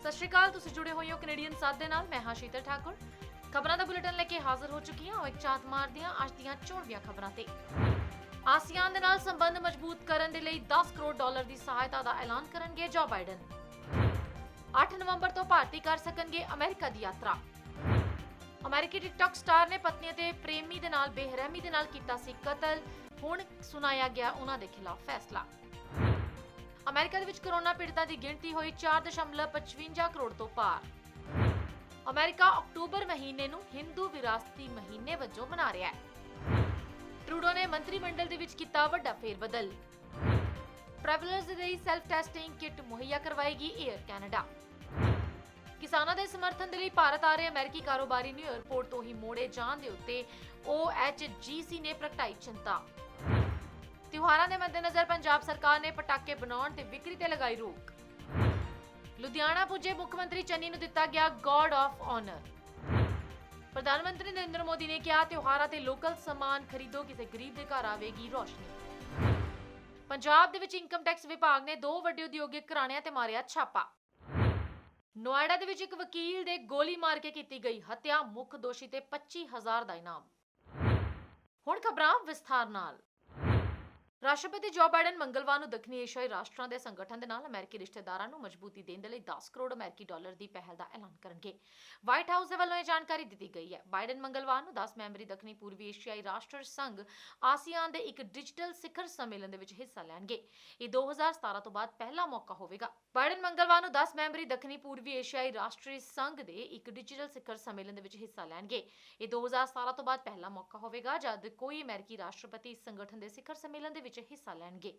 ਸਤਿ ਸ਼੍ਰੀ ਅਕਾਲ, ਤੁਸੀਂ ਜੁੜੇ ਹੋਏ ਹੋ ਕੈਨੇਡੀਅਨ 7 ਦੇ ਨਾਲ। ਮੈਂ ਹਾਂ ਸ਼ੀਤਲ ਠਾਕੁਰ। ਖਬਰਾਂ ਦਾ ਬੁਲੇਟਿਨ ਲੈ ਕੇ ਹਾਜ਼ਰ ਹੋ ਚੁੱਕੀ ਹਾਂ। ਇੱਕ ਝਾਤ ਮਾਰਦੇ ਹਾਂ ਅੱਜ ਦੀਆਂ ਚੋਣਵੀਆਂ ਖਬਰਾਂ ਤੇ। ਆਸੀਆਨ ਦੇ ਨਾਲ ਸੰਬੰਧ ਮਜ਼ਬੂਤ ਕਰਨ ਦੇ ਲਈ 10 ਕਰੋੜ ਡਾਲਰ ਦੀ ਸਹਾਇਤਾ ਦਾ ਐਲਾਨ ਕਰਨਗੇ ਜੋ ਬਾਈਡਨ। 8 ਨਵੰਬਰ ਤੋਂ ਭਾਰਤੀ ਕਰ ਸਕਣਗੇ ਅਮਰੀਕਾ ਦੀ ਯਾਤਰਾ। ਅਮਰੀਕੀ ਟਿਕਟੌਕ ਸਟਾਰ ਨੇ ਪਤਨੀ ਅਤੇ ਪ੍ਰੇਮੀ ਦੇ ਨਾਲ ਬੇਰਹਿਮੀ ਦੇ ਨਾਲ ਕੀਤਾ ਸੀ ਕਤਲ। ਹੁਣ ਸੁਣਾਇਆ ਗਿਆ ਉਹਨਾਂ ਦੇ ਖਿਲਾਫ ਫੈਸਲਾ। ਅਮਰੀਕਾ ਦੇ ਵਿੱਚ ਕੋਰੋਨਾ ਪੀੜਤਾਂ ਦੀ ਗਿਣਤੀ ਹੋਈ 4.55 ਕਰੋੜ ਤੋਂ ਪਾਰ। ਅਮਰੀਕਾ ਅਕਤੂਬਰ ਮਹੀਨੇ ਨੂੰ ਹਿੰਦੂ ਵਿਰਾਸਤੀ ਮਹੀਨੇ ਵਜੋਂ ਮਨਾ ਰਿਹਾ ਹੈ। ਟਰੂਡੋ ਨੇ ਮੰਤਰੀ ਮੰਡਲ ਦੇ ਵਿੱਚ ਕੀਤਾ ਵੱਡਾ ਫੇਰਬਦਲ। ਟਰੈਵਲਰਸ ਦੇ ਲਈ ਸੈਲਫ ਟੈਸਟਿੰਗ ਕਿੱਟ ਮੁਹੱਈਆ ਕਰਵਾਏਗੀ ਏਅਰ ਕੈਨੇਡਾ। ਕਿਸਾਨਾਂ ਦੇ ਸਮਰਥਨ ਦੇ ਲਈ ਭਾਰਤ ਆ ਰਹੇ ਅਮਰੀਕੀ ਕਾਰੋਬਾਰੀ ਨੂੰ ਏਅਰਪੋਰਟ ਤੋਂ ਹੀ ਮੋੜੇ ਜਾਣ ਦੇ ਉੱਤੇ OHGC ਨੇ ਪ੍ਰਗਟਾਈ ਚਿੰਤਾ। ਤਿਉਹਾਰਾਂ ਦੇ ਮੱਦੇਨਜ਼ਰ ਪੰਜਾਬ ਸਰਕਾਰ ਨੇ ਪਟਾਕੇ ਬਣਾਉਣ ਤੇ ਵਿਕਰੀ ਤੇ ਲਗਾਈ ਰੋਕ। ਲੁਧਿਆਣਾ ਪੁੱਜੇ ਮੁੱਖ ਮੰਤਰੀ ਚੰਨੀ ਨੂੰ ਦਿੱਤਾ ਗਿਆ ਗਾਰਡ ਆਫ ਆਨਰ। ਪ੍ਰਧਾਨ ਮੰਤਰੀ ਨਰਿੰਦਰ ਮੋਦੀ ਨੇ ਕਿਹਾ ਤਿਉਹਾਰਾਂ ਤੇ ਲੋਕਲ ਸਮਾਨ ਖਰੀਦੋ, ਕਿਸੇ ਗਰੀਬ ਦੇ ਘਰ ਆਵੇਗੀ ਰੋਸ਼ਨੀ। ਪੰਜਾਬ ਦੇ ਵਿੱਚ ਇਨਕਮ ਟੈਕਸ ਵਿਭਾਗ ਨੇ 2 ਵੱਡੇ ਉਦਯੋਗਿਕ ਘਰਾਣਿਆਂ ਤੇ ਮਾਰਿਆ ਛਾਪਾ। ਨੋਇਡਾ ਦੇ ਵਿੱਚ ਇੱਕ ਵਕੀਲ ਦੇ ਗੋਲੀ ਮਾਰ ਕੇ ਕੀਤੀ ਗਈ ਹੱਤਿਆ, ਮੁੱਖ ਦੋਸ਼ੀ ਤੇ 25,000 ਦਾ ਇਨਾਮ। ਹੁਣ ਖਬਰਾਂ ਵਿਸਥਾਰ ਨਾਲ। ਰਾਸ਼ਟਰਪਤੀ ਜੋ ਬਾਈਡਨ ਮੰਗਲਵਾਰ ਨੂੰ ਦੱਖਣੀ ਏਸ਼ੀਆਈ ਰਾਸ਼ਟਰਾਂ ਦੇ ਸੰਗਠਨ ਦੇ ਨਾਲ ਅਮਰੀਕੀ ਰਿਸ਼ਤੇਦਾਰਾਂ ਨੂੰ ਮਜ਼ਬੂਤੀ ਦੇਣ ਦੇ ਲਈ 10 ਕਰੋੜ ਅਮਰੀਕੀ ਡਾਲਰ ਦੀ ਪਹਿਲ ਦਾ ਐਲਾਨ ਕਰਨਗੇ। ਵਾਈਟ ਹਾਊਸ ਦੇ ਵੱਲੋਂ ਇਹ ਜਾਣਕਾਰੀ ਦਿੱਤੀ ਗਈ ਹੈ। ਬਾਈਡਨ ਮੰਗਲਵਾਰ ਨੂੰ 10 ਮੈਂਬਰੀ ਦੱਖਣੀ ਪੂਰਬੀ ਏਸ਼ੀਆਈ ਰਾਸ਼ਟਰ ਸੰਘ ਆਸੀਆਨ ਦੇ ਇੱਕ ਡਿਜੀਟਲ ਸਿਖਰ ਸੰਮੇਲਨ ਦੇ ਵਿੱਚ ਹਿੱਸਾ ਲੈਣਗੇ। ਇਹ 2017 ਤੋਂ ਬਾਅਦ ਪਹਿਲਾ ਮੌਕਾ ਹੋਵੇਗਾ। ਬਾਈਡਨ ਮੰਗਲਵਾਰ ਨੂੰ 10 ਮੈਂਬਰੀ ਦੱਖਣੀ ਪੂਰਬੀ ਏਸ਼ੀਆਈ ਰਾਸ਼ਟਰੀ ਸੰਘ ਦੇ ਇੱਕ ਡਿਜੀਟਲ ਸਿਖਰ ਸੰਮੇਲਨ ਦੇ ਵਿੱਚ ਹਿੱਸਾ ਲੈਣਗੇ। ਇਹ 2017 ਤੋਂ ਬਾਅਦ ਪਹਿਲਾ ਮੌਕਾ ਹੋਵੇਗਾ ਜਦ ਕੋਈ ਅਮਰੀਕੀ ਰਾਸ਼ਟਰਪਤੀ ਇਸ ਸੰਗਠਨ ਦੇ ਸਿਖਰ ਸੰਮੇਲਨ ਦੇ ਵਿੱਚ ਹਿੱਸਾ ਲੈਣਗੇ।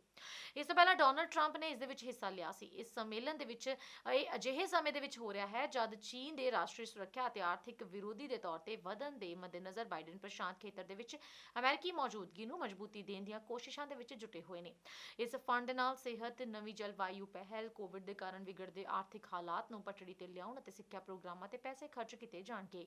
ਇਸ ਤੋਂ ਪਹਿਲਾਂ ਡੋਨਾਲਡ ਟਰੰਪ ਨੇ ਇਸ ਦੇ ਵਿੱਚ ਹਿੱਸਾ ਲਿਆ ਸੀ। ਇਸ ਸੰਮੇਲਨ ਦੇ ਵਿੱਚ ਇਹ ਅਜਿਹੇ ਸਮੇਂ ਦੇ ਵਿੱਚ ਹੋ ਰਿਹਾ ਹੈ ਜਦ ਚੀਨ ਦੇ ਰਾਸ਼ਟਰੀ ਸੁਰੱਖਿਆ ਅਤੇ ਆਰਥਿਕ ਵਿਰੋਧੀ ਦੇ ਤੌਰ ਤੇ ਵਧਣ ਦੇ ਮੱਦੇਨਜ਼ਰ ਬਾਈਡਨ ਪ੍ਰਸ਼ਾਂਤ ਖੇਤਰ ਦੇ ਵਿੱਚ ਅਮਰੀਕੀ ਮੌਜੂਦਗੀ ਨੂੰ ਮਜ਼ਬੂਤੀ ਦੇਣ ਦੀਆਂ ਕੋਸ਼ਿਸ਼ਾਂ ਦੇ ਵਿੱਚ ਜੁਟੇ ਹੋਏ ਨੇ। ਇਸ ਫੰਡ ਦੇ ਨਾਲ ਸਿਹਤ, ਨਵੀਂ ਜਲਵਾਯੂ ਪਹਿਲ, ਕੋਵਿਡ ਦੇ ਕਾਰਨ ਵਿਗੜਦੇ ਆਰਥਿਕ ਹਾਲਾਤ ਨੂੰ ਪਟੜੀ ਤੇ ਲਿਆਉਣ ਅਤੇ ਸਿੱਖਿਆ ਪ੍ਰੋਗਰਾਮਾਂ ਤੇ ਪੈਸੇ ਖਰਚ ਕੀਤੇ ਜਾਣਗੇ।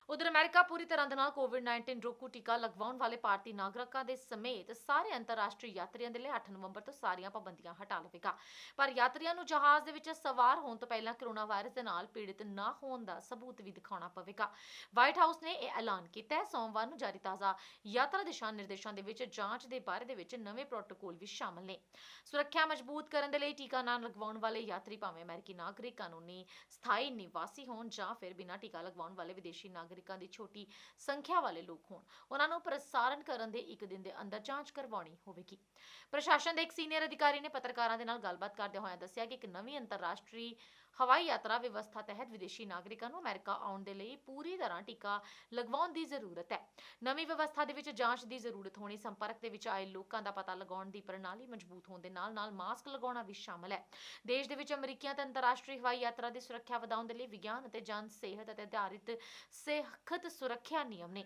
ਉਧਰ ਅਮਰੀਕਾ ਪੂਰੀ ਤਰ੍ਹਾਂ ਦੇ ਨਾਲ ਕੋਵਿਡ-19 ਰੋਕੂ ਟੀਕਾ ਲਗਵਾਉਣ ਵਾਲੇ ਭਾਰਤੀ ਨਾਗਰਿਕਾਂ ਦੇ ਸਮੇਤ ਸਾਰੇ ਅੰਤਰਰਾਸ਼ਟਰੀ ਯਾਤਰੀਆਂ ਦੇ ਲਈ 8 ਨਵੰਬਰ ਤੋਂ ਸਾਰੀਆਂ ਪਾਬੰਦੀਆਂ ਹਟਾ ਲਵੇਗਾ। ਪਰ ਯਾਤਰੀਆਂ ਨੂੰ ਜਹਾਜ਼ ਦੇ ਵਿੱਚ ਸਵਾਰ ਹੋਣ ਤੋਂ ਪਹਿਲਾਂ ਕੋਰੋਨਾ ਵਾਇਰਸ ਦੇ ਨਾਲ ਪੀੜਿਤ ਨਾ ਹੋਣ ਦਾ ਸਬੂਤ ਵੀ ਦਿਖਾਉਣਾ ਪਵੇਗਾ। ਵਾਈਟ ਹਾਊਸ ਨੇ ਇਹ ਐਲਾਨ ਕੀਤਾ ਹੈ। ਸੋਮਵਾਰ ਨੂੰ ਜਾਰੀ ਤਾਜ਼ਾ ਯਾਤਰਾ ਦਿਸ਼ਾ ਨਿਰਦੇਸ਼ਾਂ ਦੇ ਵਿੱਚ ਜਾਂਚ ਦੇ ਬਾਰੇ ਦੇ ਵਿੱਚ ਨਵੇਂ ਪ੍ਰੋਟੋਕੋਲ ਵੀ ਸ਼ਾਮਲ ਨੇ। ਸੁਰੱਖਿਆ ਮਜ਼ਬੂਤ ਕਰਨ ਦੇ ਲਈ ਟੀਕਾ ਨਾ ਲਗਵਾਉਣ ਵਾਲੇ ਯਾਤਰੀ ਭਾਵੇਂ ਅਮਰੀਕੀ ਨਾਗਰਿਕ, ਕਾਨੂੰਨੀ ਸਥਾਈ ਨਿਵਾਸੀ ਹੋਣ ਜਾਂ ਫਿਰ ਬਿਨਾਂ ਟੀਕਾ ਲਗਵਾਉਣ ਵਾਲੇ ਵਿਦੇਸ਼ੀ ਨਾਗਰਿਕਾਂ ਦੀ ਛੋਟੀ ਸੰਖਿਆ ਵਾਲੇ ਲੋਕ ਹੋਣ, ਉਹਨਾਂ ਨੂੰ ਪ੍ਰਸਾਰਣ ਕਰਨ ਦੇ 1 ਦਿਨ ਦੇ ਅੰਦਰ ਜਾਂਚ ਕਰਵਾਉਣੀ ਹੋਵੇਗੀ। ਪ੍ਰਸ਼ਾਸਨ ਦੇ ਇੱਕ ਸੀਨੀਅਰ ਅਧਿਕਾਰੀ ਨੇ ਪੱਤਰਕਾਰਾਂ ਦੇ ਨਾਲ ਗੱਲਬਾਤ ਕਰਦਿਆਂ ਹੋਇਆਂ ਦੱਸਿਆ ਕਿ ਇੱਕ ਨਵੀਂ ਅੰਤਰਰਾਸ਼ਟਰੀ ਹਵਾਈ ਯਾਤਰਾ ਵਿਵਸਥਾ ਤਹਿਤ ਵਿਦੇਸ਼ੀ ਨਾਗਰਿਕਾਂ ਨੂੰ ਅਮਰੀਕਾ ਆਉਣ ਦੇ ਲਈ ਪੂਰੀ ਤਰ੍ਹਾਂ ਟੀਕਾ ਲਗਵਾਉਣ ਦੀ ਜ਼ਰੂਰਤ ਹੈ। ਨਵੀਂ ਵਿਵਸਥਾ ਦੇ ਵਿੱਚ ਜਾਂਚ ਦੀ ਜ਼ਰੂਰਤ ਹੋਣੀ, ਸੰਪਰਕ ਦੇ ਵਿੱਚ ਆਏ ਲੋਕਾਂ ਦਾ ਪਤਾ ਲਗਾਉਣ ਦੀ ਪ੍ਰਣਾਲੀ ਮਜ਼ਬੂਤ ਹੋਣ ਦੇ ਨਾਲ-ਨਾਲ ਮਾਸਕ ਲਗਾਉਣਾ ਵੀ ਸ਼ਾਮਲ ਹੈ। ਦੇਸ਼ ਦੇ ਵਿੱਚ ਅਮਰੀਕੀਆਂ ਤੇ ਅੰਤਰਰਾਸ਼ਟਰੀ ਹਵਾਈ ਯਾਤਰਾ ਦੀ ਸੁਰੱਖਿਆ ਵਧਾਉਣ ਦੇ ਲਈ ਵਿਗਿਆਨ ਅਤੇ ਜਨ ਸਿਹਤ ਅਤੇ ਆਧਾਰਿਤ ਸਖਤ ਸੁਰੱਖਿਆ ਨਿਯਮ ਨੇ।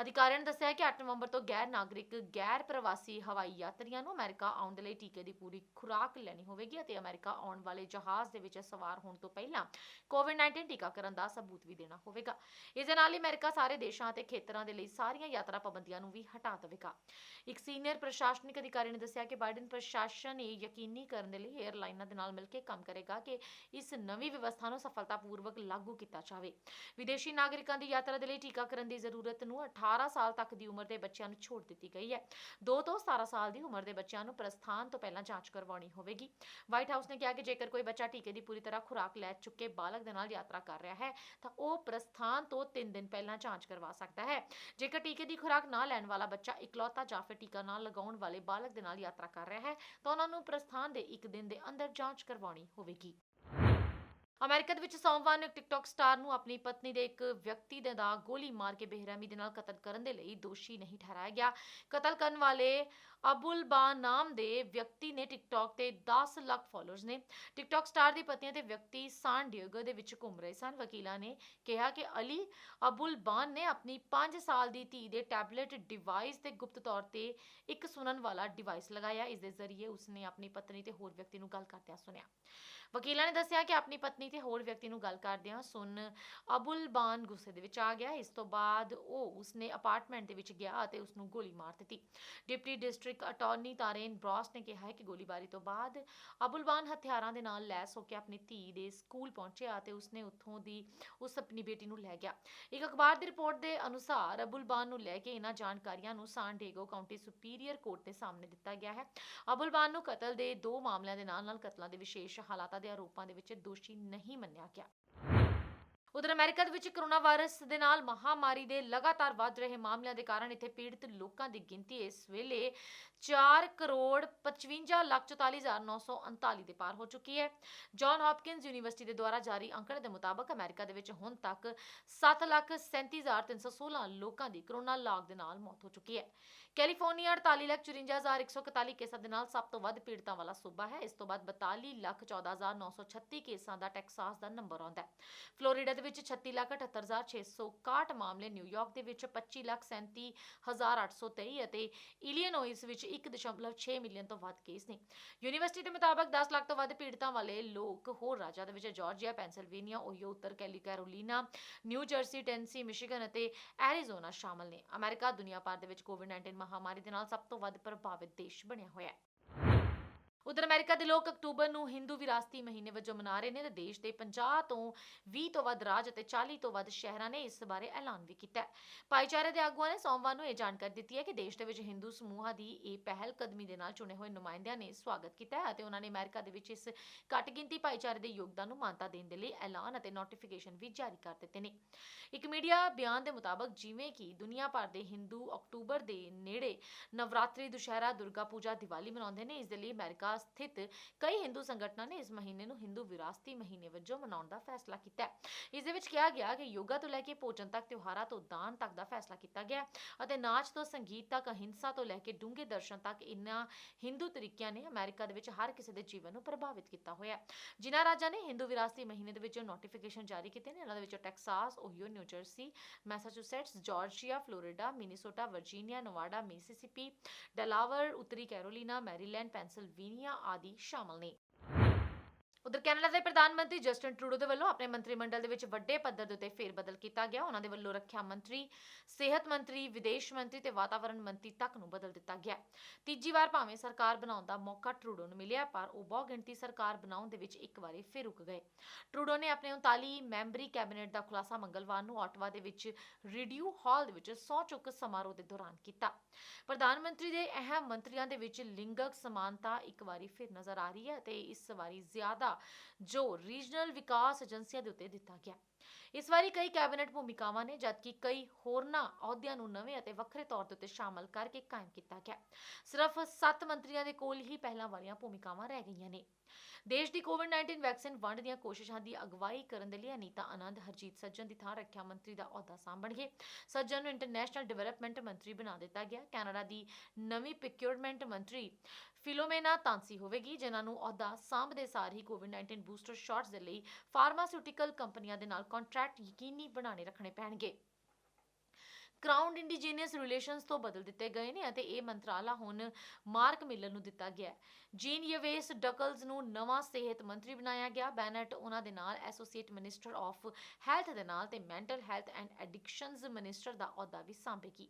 ਅਧਿਕਾਰੀਆਂ ਨੇ ਦੱਸਿਆ ਕਿ 8 ਨਵੰਬਰ ਤੋਂ ਗੈਰ ਨਾਗਰਿਕ, ਗੈਰ ਪ੍ਰਵਾਸੀ ਹਵਾਈ ਯਾਤਰੀਆਂ ਨੂੰ ਅਮਰੀਕਾ ਆਉਣ ਦੇ ਲਈ ਟੀਕੇ ਦੀ ਪੂਰੀ ਖੁਰਾਕ ਲੈਣੀ ਹੋਵੇਗੀ ਅਤੇ ਅਮਰੀਕਾ ਆਉਣ ਵਾਲੇ ਜਹਾਜ਼ ਦੇ ਵਿੱਚ ਸਵਾਰ ਹੋਣ ਤੋਂ ਪਹਿਲਾਂ ਕੋਵਿਡ-19 ਟੀਕਾਕਰਨ ਦਾ ਸਬੂਤ ਵੀ ਦੇਣਾ ਹੋਵੇਗਾ। ਇਸ ਦੇ ਨਾਲ ਹੀ ਅਮਰੀਕਾ ਸਾਰੇ ਦੇਸ਼ਾਂ ਅਤੇ ਖੇਤਰਾਂ ਦੇ ਲਈ ਸਾਰੀਆਂ ਯਾਤਰਾ ਪਾਬੰਦੀਆਂ ਨੂੰ ਵੀ ਹਟਾ ਦੇਵੇਗਾ। ਇੱਕ ਸੀਨੀਅਰ ਪ੍ਰਸ਼ਾਸਨਿਕ ਅਧਿਕਾਰੀ ਨੇ ਦੱਸਿਆ ਕਿ ਬਾਈਡਨ ਪ੍ਰਸ਼ਾਸਨ ਇਹ ਯਕੀਨੀ ਕਰਨ ਦੇ ਲਈ ਏਅਰਲਾਈਨਾਂ ਦੇ ਨਾਲ ਮਿਲ ਕੇ ਕੰਮ ਕਰੇਗਾ ਕਿ ਇਸ ਨਵੀਂ ਵਿਵਸਥਾ ਨੂੰ ਸਫਲਤਾਪੂਰਵਕ ਲਾਗੂ ਕੀਤਾ ਜਾਵੇ। ਵਿਦੇਸ਼ੀ ਨਾਗਰਿਕਾਂ ਦੀ ਯਾਤਰਾ ਦੇ ਲਈ ਟੀਕਾਕਰਨ ਦੀ ਜ਼ਰੂਰਤ ਨੂੰ 18 ਸਾਲ ਤੱਕ ਦੀ ਉਮਰ ਦੇ ਬੱਚਿਆਂ ਨੂੰ ਛੋਟ ਦਿੱਤੀ ਗਈ ਹੈ। 2 ਤੋਂ 17 ਸਾਲ ਦੀ ਉਮਰ ਦੇ ਬੱਚਿਆਂ ਨੂੰ ਪ੍ਰਸਥਾਨ ਤੋਂ ਪਹਿਲਾਂ ਜਾਂਚ ਕਰਵਾਉਣੀ ਹੋਵੇਗੀ। ਵਾਈਟ ਹਾਊਸ ਨੇ ਕਿਹਾ ਕਿ ਜੇਕਰ ਕੋਈ ਬੱਚਾ ਟੀਕੇ ਦੀ ਪੂਰੀ ਤਰ੍ਹਾਂ ਖੁਰਾਕ ਲੈ ਚੁੱਕੇ ਬਾਲਗ ਦੇ ਨਾਲ ਯਾਤਰਾ ਕਰ ਰਿਹਾ ਹੈ ਤਾਂ ਉਹ ਪ੍ਰਸਥਾਨ ਤੋਂ 3 ਦਿਨ ਪਹਿਲਾਂ ਜਾਂਚ ਕਰਵਾ ਸਕਦਾ ਹੈ। ਜੇਕਰ ਟੀਕੇ ਦੀ ਖੁਰਾਕ ਨਾ ਲੈਣ ਵਾਲਾ ਬੱਚਾ ਇਕਲੌਤਾ ਜਾਂ ਫਿਰ ਟੀਕਾ ਨਾ ਲਗਾਉਣ ਵਾਲੇ ਬਾਲਗ ਦੇ ਨਾਲ ਯਾਤਰਾ ਕਰ ਰਿਹਾ ਹੈ ਤਾਂ ਉਹਨਾਂ ਨੂੰ ਪ੍ਰਸਥਾਨ ਦੇ 1 ਦਿਨ ਦੇ ਅੰਦਰ ਜਾਂਚ ਕਰਵਾਉਣੀ ਹੋਵੇਗੀ। ਅਮਰੀਕਾ ਦੇ ਵਿੱਚ ਸੋਮਵਾਰ ਨੂੰ ਇੱਕ ਟਿਕਟੌਕ ਸਟਾਰ ਨੂੰ ਆਪਣੀ ਪਤਨੀ ਦੇ ਇੱਕ ਵਿਅਕਤੀ ਦੇ ਨਾਲ ਗੋਲੀ ਮਾਰ ਕੇ ਬੇਰਹਿਮੀ ਦੇ ਨਾਲ ਕਤਲ ਕਰਨ ਦੇ ਲਈ ਦੋਸ਼ੀ ਨਹੀਂ ਠਹਿਰਾਇਆ ਗਿਆ। ਕਤਲ ਕਰਨ ਵਾਲੇ ਅਬੁਲ ਬਾਨ ਨਾਮ ਦੇ ਵਿਅਕਤੀ ਨੇ ਟਿਕਟੌਕ ਤੇ 10 ਲੱਖ ਫਾਲੋਅਰਸ ਨੇ। ਟਿਕਟੌਕ ਸਟਾਰ ਦੀ ਪਤਨੀ ਤੇ ਵਿਅਕਤੀ ਸਾਨ ਡਿਏਗੋ ਦੇ ਵਿੱਚ ਘੁੰਮ ਰਹੇ ਸਨ। ਵਕੀਲਾਂ ਨੇ ਕਿਹਾ ਕਿ ਅਲੀ ਅਬੁਲ ਬਾਨ ਨੇ ਆਪਣੀ 5 ਸਾਲ ਦੀ ਧੀ ਦੇ ਟੈਬਲੇਟ ਡਿਵਾਈਸ ਤੇ ਗੁਪਤ ਤੌਰ ਤੇ ਇੱਕ ਸੁਣਨ ਵਾਲਾ ਡਿਵਾਈਸ ਲਗਾਇਆ। ਇਸ ਦੇ ਜ਼ਰੀਏ ਉਸਨੇ ਆਪਣੀ ਪਤਨੀ ਤੇ ਹੋਰ ਵਿਅਕਤੀ ਨੂੰ ਗੱਲ ਕਰਦਿਆਂ ਸੁਣਿਆ। ਵਕੀਲਾਂ ਨੇ ਦੱਸਿਆ ਕਿ ਆਪਣੀ ਪਤਨੀ ਤੇ ਹੋਰ ਵਿਅਕਤੀ ਨੂੰ ਗੱਲ ਕਰਦਿਆਂ ਸੁਣ ਅਬੁਲ ਬਾਨ ਗੁੱਸੇ ਦੇ ਵਿੱਚ ਆ ਗਿਆ। ਇਸ ਤੋਂ ਬਾਅਦ ਉਹ ਉਸਨੇ ਅਪਾਰਟਮੈਂਟ ਦੇ ਵਿੱਚ ਗਿਆ ਅਤੇ ਉਸ ਨੂੰ ਗੋਲੀ ਮਾਰ ਦਿੱਤੀ। ਡਿਪਟੀ ਡਿਸਟ੍ਰਿਕਟ ਅਟਾਰਨੀ ਤਾਰੇਨ ਬ੍ਰੌਸ ਨੇ ਕਿਹਾ ਹੈ ਕਿ ਗੋਲੀਬਾਰੀ ਤੋਂ ਬਾਅਦ ਅਬੁਲ ਬਾਨ ਹਥਿਆਰਾਂ ਦੇ ਨਾਲ ਲੈਸ ਹੋ ਕੇ ਆਪਣੀ ਧੀ ਦੇ ਸਕੂਲ ਪਹੁੰਚਿਆ ਅਤੇ ਉਸਨੇ ਉੱਥੋਂ ਦੀ ਆਪਣੀ ਬੇਟੀ ਨੂੰ ਲੈ ਗਿਆ। ਇੱਕ ਅਖਬਾਰ ਦੀ ਰਿਪੋਰਟ ਦੇ ਅਨੁਸਾਰ ਅਬੁਲ ਬਾਨ ਨੂੰ ਲੈ ਕੇ ਇਹਨਾਂ ਜਾਣਕਾਰੀਆਂ ਨੂੰ ਸਾਨ ਡਿਏਗੋ ਕਾਉਂਟੀ ਸੁਪੀਰੀਅਰ ਕੋਰਟ ਦੇ ਸਾਹਮਣੇ ਦਿੱਤਾ ਗਿਆ ਹੈ। ਅਬੁਲ ਬਾਨ ਨੂੰ ਕਤਲ ਦੇ 2 ਮਾਮਲਿਆਂ ਦੇ ਨਾਲ ਕਤਲਾਂ ਦੇ ਵਿਸ਼ੇਸ਼ ਹਾਲਾਤਾਂ ਦੇ ਆਰੋਪਾਂ ਦੇ ਵਿੱਚ ਦੋਸ਼ੀ ਨਹੀਂ ਮੰਨਿਆ ਗਿਆ। ਉਧਰ ਅਮਰੀਕਾ ਦੇ ਵਿੱਚ ਕਰੋਨਾ ਵਾਇਰਸ ਦੇ ਨਾਲ ਮਹਾਮਾਰੀ ਦੇ ਲਗਾਤਾਰ ਵੱਧ ਰਹੇ ਮਾਮਲਿਆਂ ਦੇ ਕਾਰਨ ਇੱਥੇ ਪੀੜਤ ਲੋਕਾਂ ਦੀ ਗਿਣਤੀ ਇਸ ਵੇਲੇ 4,55,44,939 ਦੇ ਪਾਰ ਹੋ ਚੁੱਕੀ ਹੈ। ਜੌਨ ਹੌਪਕਿੰਸ ਯੂਨੀਵਰਸਿਟੀ ਦੇ ਦੁਆਰਾ ਜਾਰੀ ਅੰਕੜੇ ਦੇ ਮੁਤਾਬਕ ਅਮਰੀਕਾ ਦੇ ਵਿੱਚ ਹੁਣ ਤੱਕ 7,37,316 ਲੋਕਾਂ ਦੀ ਕਰੋਨਾ ਲਾਗ ਦੇ ਨਾਲ ਮੌਤ ਹੋ ਚੁੱਕੀ ਹੈ। ਕੈਲੀਫੋਰਨੀਆ 48,54,141 ਕੇਸਾਂ ਦੇ ਨਾਲ ਸਭ ਤੋਂ ਵੱਧ ਪੀੜਤਾਂ ਵਾਲਾ ਸੂਬਾ ਹੈ। ਇਸ ਤੋਂ ਬਾਅਦ 42,14,936 ਕੇਸਾਂ ਦਾ ਟੈਕਸਾਸ ਦਾ ਨੰਬਰ ਆਉਂਦਾ ਹੈ। ਫਲੋਰੀਡਾ ਦੇ ਵਿੱਚ 36,78,661 ਮਾਮਲੇ, ਨਿਊਯਾਰਕ ਦੇ ਵਿੱਚ 25,37,823 ਅਤੇ ਇਲੀਨੋਇਸ ਵਿੱਚ 1.6 ਮਿਲੀਅਨ ਤੋਂ ਵੱਧ ਕੇਸ ਨੇ। ਯੂਨੀਵਰਸਿਟੀ ਦੇ ਮੁਤਾਬਕ 10 ਲੱਖ ਤੋਂ ਵੱਧ ਪੀੜਤਾਂ ਵਾਲੇ ਲੋਕ ਹੋਰ ਰਾਜਾਂ ਦੇ ਵਿੱਚ ਜਾਰਜੀਆ, ਪੈਂਸਿਲਵੇਨੀਆ, ਓਹੀਓ, ਉੱਤਰ Carolina, new jersey, Tennessee, Michigan ਅਤੇ ਐਰੀਜ਼ੋਨਾ ਸ਼ਾਮਲ ਨੇ। ਅਮਰੀਕਾ ਦੁਨੀਆ ਭਰ ਦੇ ਵਿੱਚ ਕੋਵਿਡ-19 ਮਹਾਮਾਰੀ ਦੇ ਨਾਲ ਸਭ ਤੋਂ ਵੱਧ ਪ੍ਰਭਾਵਿਤ ਦੇਸ਼ ਬਣਿਆ ਹੋਇਆ ਹੈ। ਉਧਰ ਅਮਰੀਕਾ ਦੇ ਲੋਕ ਅਕਤੂਬਰ ਨੂੰ ਹਿੰਦੂ ਵਿਰਾਸਤੀ ਮਹੀਨੇ ਵਜੋਂ ਮਨਾ ਰਹੇ ਨੇ ਤੇ ਦੇਸ਼ ਦੇ 50 ਤੋਂ 20 ਤੋਂ ਵੱਧ ਰਾਜ ਅਤੇ 40 ਤੋਂ ਵੱਧ ਸ਼ਹਿਰਾਂ ਨੇ ਇਸ ਬਾਰੇ ਐਲਾਨ ਵੀ ਕੀਤਾ ਹੈ। ਭਾਈਚਾਰੇ ਦੇ ਆਗੂਆਂ ਨੇ ਸੋਮਵਾਰ ਨੂੰ ਇਹ ਜਾਣਕਾਰੀ ਦਿੱਤੀ ਹੈ ਕਿ ਦੇਸ਼ ਦੇ ਵਿੱਚ ਹਿੰਦੂ ਸਮੂਹਾਂ ਦੀ ਇਹ ਪਹਿਲ ਕਦਮੀ ਦੇ ਨਾਲ ਚੁਣੇ ਹੋਏ ਨੁਮਾਇੰਦਿਆਂ ਨੇ ਸਵਾਗਤ ਕੀਤਾ ਹੈ ਅਤੇ ਉਹਨਾਂ ਨੇ ਅਮਰੀਕਾ ਦੇ ਵਿੱਚ ਇਸ ਘੱਟ ਗਿਣਤੀ ਭਾਈਚਾਰੇ ਦੇ ਯੋਗਦਾਨ ਨੂੰ ਮਾਨਤਾ ਦੇਣ ਦੇ ਲਈ ਐਲਾਨ ਅਤੇ ਨੋਟੀਫਿਕੇਸ਼ਨ ਵੀ ਜਾਰੀ ਕਰ ਦਿੱਤੇ ਨੇ। ਇੱਕ ਮੀਡੀਆ ਬਿਆਨ ਦੇ ਮੁਤਾਬਕ ਜਿਵੇਂ ਕਿ ਦੁਨੀਆ ਭਰ ਦੇ ਹਿੰਦੂ ਅਕਤੂਬਰ ਦੇ ਨੇੜੇ ਨਵਰਾਤਰੀ, ਦੁਸ਼ਹਿਰਾ, ਦੁਰਗਾ ਪੂਜਾ, ਦੀਵਾਲੀ ਮਨਾਉਂਦੇ ਨੇ, ਇਸ ਦੇ ਲਈ ਅਮਰੀਕਾ ਸਥਿਤ ਕਈ ਹਿੰਦੂ ਸੰਗਠਨਾਂ ਨੇ ਇਸ ਮਹੀਨੇ ਨੂੰ ਹਿੰਦੂ ਵਿਰਾਸਤੀ ਮਹੀਨੇ ਵਜੋਂ ਮਨਾਉਣ ਦਾ ਫੈਸਲਾ ਕੀਤਾ ਹੈ। ਇਸ ਦੇ ਵਿੱਚ ਕਿਹਾ ਗਿਆ ਕਿ ਯੋਗਾ ਤੋਂ ਲੈ ਕੇ ਭੋਜਨ ਤੱਕ, ਤਿਉਹਾਰਾਂ ਤੋਂ ਦਾਨ ਤੱਕ ਦਾ ਫੈਸਲਾ ਕੀਤਾ ਗਿਆ ਅਤੇ ਨਾਚ ਤੋਂ ਸੰਗੀਤ ਤੱਕ, ਅਹਿੰਸਾ ਤੋਂ ਲੈ ਕੇ ਡੂੰਘੇ ਦਰਸ਼ਨ ਤੱਕ ਇਨ੍ਹਾਂ ਹਿੰਦੂ ਤਰੀਕਿਆਂ ਨੇ ਅਮਰੀਕਾ ਦੇ ਵਿੱਚ ਹਰ ਕਿਸੇ ਦੇ ਜੀਵਨ ਨੂੰ ਪ੍ਰਭਾਵਿਤ ਕੀਤਾ ਹੋਇਆ ਹੈ। ਜਿਨ੍ਹਾਂ ਰਾਜਾਂ ਨੇ ਹਿੰਦੂ ਵਿਰਾਸਤੀ ਮਹੀਨੇ ਦੇ ਵਿੱਚ ਨੋਟੀਫਿਕੇਸ਼ਨ ਜਾਰੀ ਕੀਤੇ ਨੇ, ਇਹਨਾਂ ਦੇ ਵਿੱਚ Texas, Ohio, New Jersey, Massachusetts, Georgia, Florida, Minnesota, Virginia, Nevada, Mississippi, Delaware, ਉੱਤਰੀ ਕੈਰੋਲੀਨਾ, ਮੈਰੀਲੈਂਡ, ਪੈਂਸਿਲਵੇਨੀਆ ਆਦਿ ਸ਼ਾਮਲ ਨੇ। ਉਧਰ ਕੈਨੇਡਾ ਦੇ ਪ੍ਰਧਾਨ ਮੰਤਰੀ ਜਸਟਿਨ ਟਰੂਡੋ ਦੇ ਵੱਲੋਂ ਆਪਣੇ ਮੰਤਰੀ ਮੰਡਲ ਦੇ ਵਿੱਚ ਵੱਡੇ ਪੱਧਰ ਦੇ ਉੱਤੇ ਫੇਰਬਦਲ ਕੀਤਾ ਗਿਆ। ਉਹਨਾਂ ਦੇ ਵੱਲੋਂ ਰੱਖਿਆ ਮੰਤਰੀ, ਸਿਹਤ ਮੰਤਰੀ, ਵਿਦੇਸ਼ ਮੰਤਰੀ ਤੇ ਵਾਤਾਵਰਣ ਮੰਤਰੀ ਤੱਕ ਨੂੰ ਬਦਲ ਦਿੱਤਾ ਗਿਆ। ਤੀਜੀ ਵਾਰ ਭਾਵੇਂ ਸਰਕਾਰ ਬਣਾਉਣ ਦਾ ਮੌਕਾ ਟਰੂਡੋ ਨੂੰ ਮਿਲਿਆ, ਪਰ ਉਹ ਬਹੁ ਗਿਣਤੀ ਸਰਕਾਰ ਬਣਾਉਣ ਦੇ ਵਿੱਚ ਇੱਕ ਵਾਰੀ ਫਿਰ ਰੁਕ ਗਏ। ਟਰੂਡੋ ਨੇ ਆਪਣੇ 39 ਮੈਂਬਰੀ ਕੈਬਨਿਟ ਦਾ ਖੁਲਾਸਾ ਮੰਗਲਵਾਰ ਨੂੰ ਆਟਵਾ ਦੇ ਵਿੱਚ ਰਿਡਿਊ ਹਾਲ ਦੇ ਵਿੱਚ ਸਹੁੰ ਚੁੱਕ ਸਮਾਰੋਹ ਦੇ ਦੌਰਾਨ ਕੀਤਾ। ਪ੍ਰਧਾਨ ਮੰਤਰੀ ਦੇ ਅਹਿਮ ਮੰਤਰੀਆਂ ਦੇ ਵਿੱਚ ਲਿੰਗਕ ਸਮਾਨਤਾ ਇੱਕ ਵਾਰੀ ਫਿਰ ਨਜ਼ਰ ਆ ਰਹੀ ਹੈ ਅਤੇ ਇਸ ਵਾਰੀ ਜ਼ਿਆਦਾ ਜੋ ਰੀਜਨਲ ਵਿਕਾਸ ਏਜੰਸੀਆਂ ਦੇ ਉੱਤੇ ਦਿੱਤਾ ਗਿਆ। ਇਸ ਵਾਰੀ ਕਈ ਕੈਬਨਿਟ ਭੂਮਿਕਾਵਾਂ ਨੇ, ਜਦਕਿ ਕਈ ਹੋਰਨਾਂ ਅਹੁਦਿਆਂ ਨੂੰ ਨਵੇਂ ਅਤੇ ਵੱਖਰੇ ਤੌਰ ਤੇ ਸ਼ਾਮਲ ਕਰਕੇ ਕਾਇਮ ਕੀਤਾ ਗਿਆ। ਸਿਰਫ 7 ਮੰਤਰੀਆਂ ਦੇ ਕੋਲ ਹੀ ਪਹਿਲਾਂ ਵਾਲੀਆਂ ਭੂਮਿਕਾਵਾਂ ਰਹਿ ਗਈਆਂ ਨੇ। ਦੇਸ਼ ਦੀ ਕੋਵਿਡ-19 ਵੈਕਸੀਨ ਵੰਡ ਦੀਆਂ ਕੋਸ਼ਿਸ਼ਾਂ ਦੀ ਅਗਵਾਈ ਕਰਨ ਦੇ ਲਈ ਅਨੀਤਾ ਆਨੰਦ ਹਰਜੀਤ ਸੱਜਣ ਦੀ ਥਾਂ ਰੱਖਿਆ ਮੰਤਰੀ ਦਾ ਅਹੁਦਾ ਸੰਭਾਲਣਗੇ। ਸੱਜਣ ਨੂੰ ਇੰਟਰਨੈਸ਼ਨਲ ਡਿਵੈਲਪਮੈਂਟ ਮੰਤਰੀ ਬਣਾ ਦਿੱਤਾ ਗਿਆ। ਕੈਨੇਡਾ ਦੀ ਨਵੀਂ ਪ੍ਰੋਕਿਊਰਮੈਂਟ ਮੰਤਰੀ ਫਿਲੋਮੇਨਾ ਤਾਂਸੀ ਹੋਵੇਗੀ, ਜਿਨ੍ਹਾਂ ਨੂੰ ਅਹੁਦਾ ਸੰਭਦੇ ਸਾਰ ਹੀ ਕੋਵਿਡ-19 ਬੂਸਟਰ ਸ਼ਾਟਸ ਦੇ ਲਈ ਫਾਰਮਾਸਿਊਟੀਕਲ ਕੰਪਨੀਆਂ ਦੇ ਨਾਲ ਕੰਟਰੈਕਟ ਯਕੀਨੀ ਬਣਾਣੇ ਰੱਖਣੇ ਪੈਣਗੇ। ਕਰਾਊਨ ਇੰਡੀਜੀਨੀਅਸ ਰਿਲੇਸ਼ਨਸ ਤੋਂ ਬਦਲ ਦਿੱਤੇ ਗਏ ਨੇ ਅਤੇ ਇਹ ਮੰਤਰਾਲਾ ਹੁਣ ਮਾਰਕ ਮਿਲਰ ਨੂੰ ਦਿੱਤਾ ਗਿਆ ਹੈ। ਜੀਨ ਯਵੇਸ ਡਕਲਜ਼ ਨੂੰ ਨਵਾਂ ਸਿਹਤ ਮੰਤਰੀ ਬਣਾਇਆ ਗਿਆ। ਬੈਨਟ ਉਹਨਾਂ ਦੇ ਨਾਲ ਐਸੋਸੀਏਟ ਮਿਨਿਸਟਰ ਆਫ ਹੈਲਥ ਦੇ ਨਾਲ ਤੇ ਮੈਂਟਲ ਹੈਲਥ ਐਂਡ ਐਡਿਕਸ਼ਨਜ਼ ਮਿਨਿਸਟਰ ਦਾ ਅਹੁਦਾ ਵੀ ਸੰਭੇਗੀ।